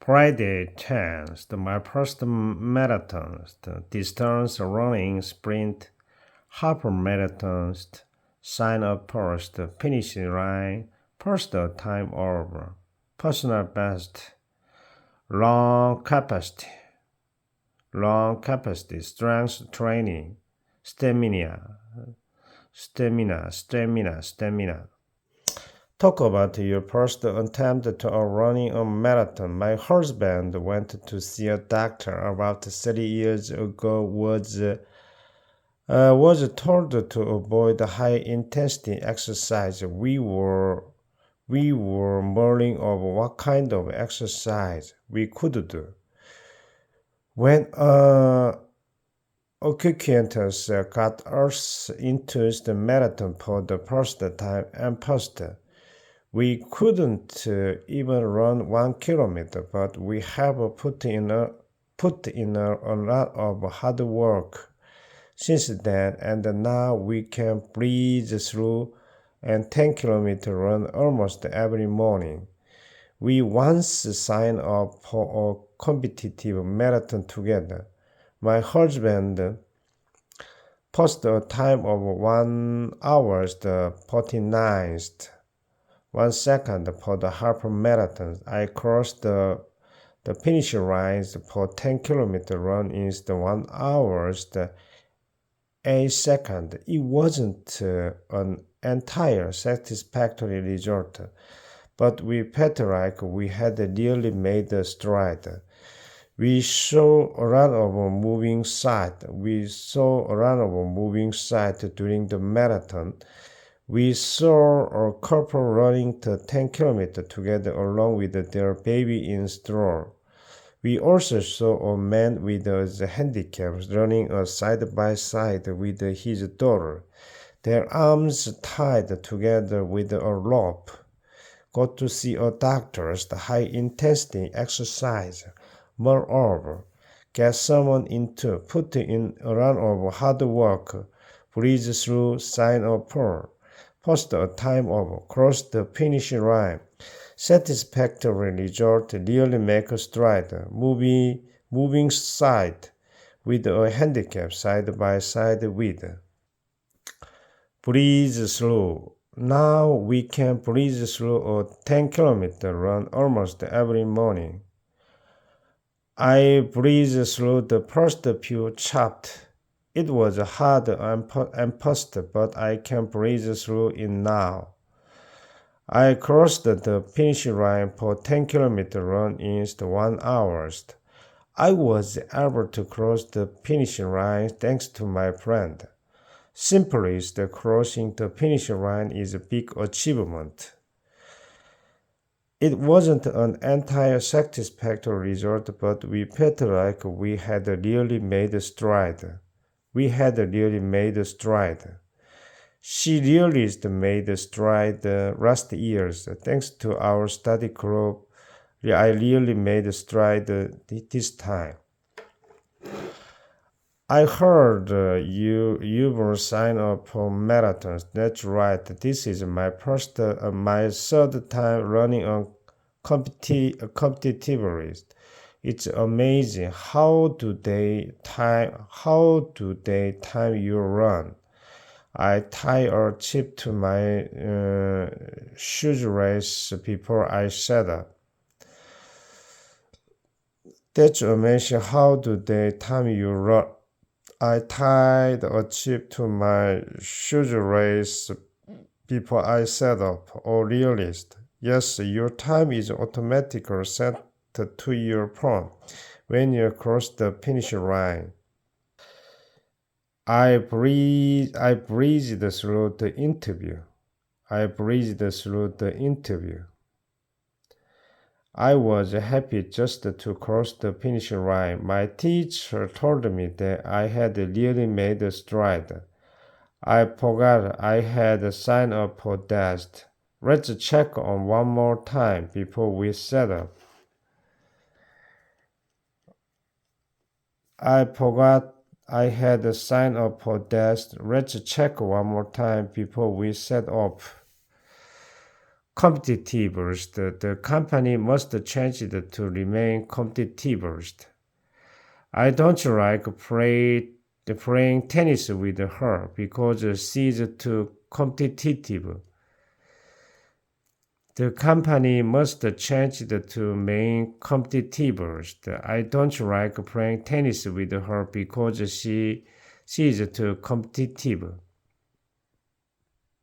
Friday 10th, my first marathon, distance running sprint, half marathons, sign up first, finish line, first time over, personal best, long capacity, strength training, stamina. Talk about your first attempt to running a marathon. My husband went to see a doctor about 30 years ago. Was told to avoid high intensity exercise. We were mulling over what kind of exercise we could do. When acquaintance got us into the marathon for the first time and first. We couldn't even run 1 kilometer, but we have put in a lot of hard work since then, and now we can breeze through a 10-kilometer run almost every morning. We once signed up for a competitive marathon together. My husband posted a time of 1 hour 49th. 1 second for the half marathon. I crossed the finish lines for 10-kilometer run in 1 hour 8 seconds. It wasn't an entire satisfactory result, but we felt like we had really made a stride. We saw a lot of moving sight. During the marathon. We saw a couple running the 10 kilometers together along with their baby in stroller. We also saw a man with a handicap running side by side with his daughter, their arms tied together with a rope. Got to see a doctor's high-intensity exercise. Moreover, get someone into put in a lot of hard work, breeze through, sign up for. Post a time of cross the finish line. Satisfactory result really make a stride. Moving side with a handicap side by side with. Breeze through. Now we can breeze through a 10-kilometer run almost every morning. I breezed through the first few chapters. It was hard and first, but I can breeze through it now. I crossed the finish line for 10-kilometer run in 1 hour. I was able to cross the finish line thanks to my friend. Simply, crossing the finish line is a big achievement. It wasn't an entire satisfactory result, but we felt like we had really made a stride. She really made a stride last year. Thanks to our study group, I really made a stride this time. I heard you will sign up for marathons. That's right. This is my third time running on competitively. It's amazing how do they time you run. I tie a chip to my shoes race before I set up. That's amazing how do they time you run. I tied a chip to my shoes race before I set up. Oh, realist. Yes, your time is automatically set to your phone when you cross the finish line. I breezed through the interview. I was happy just to cross the finish line. My teacher told me that I had really made a stride. I forgot I had signed up for that. Let's check on one more time before we set up. I forgot I had signed up for that. Let's check one more time before we set up. competitive. The company must change it to remain competitive. I don't like playing tennis with her because she's too competitive. The company must change it to remain competitive. I don't like playing tennis with her because she is too competitive.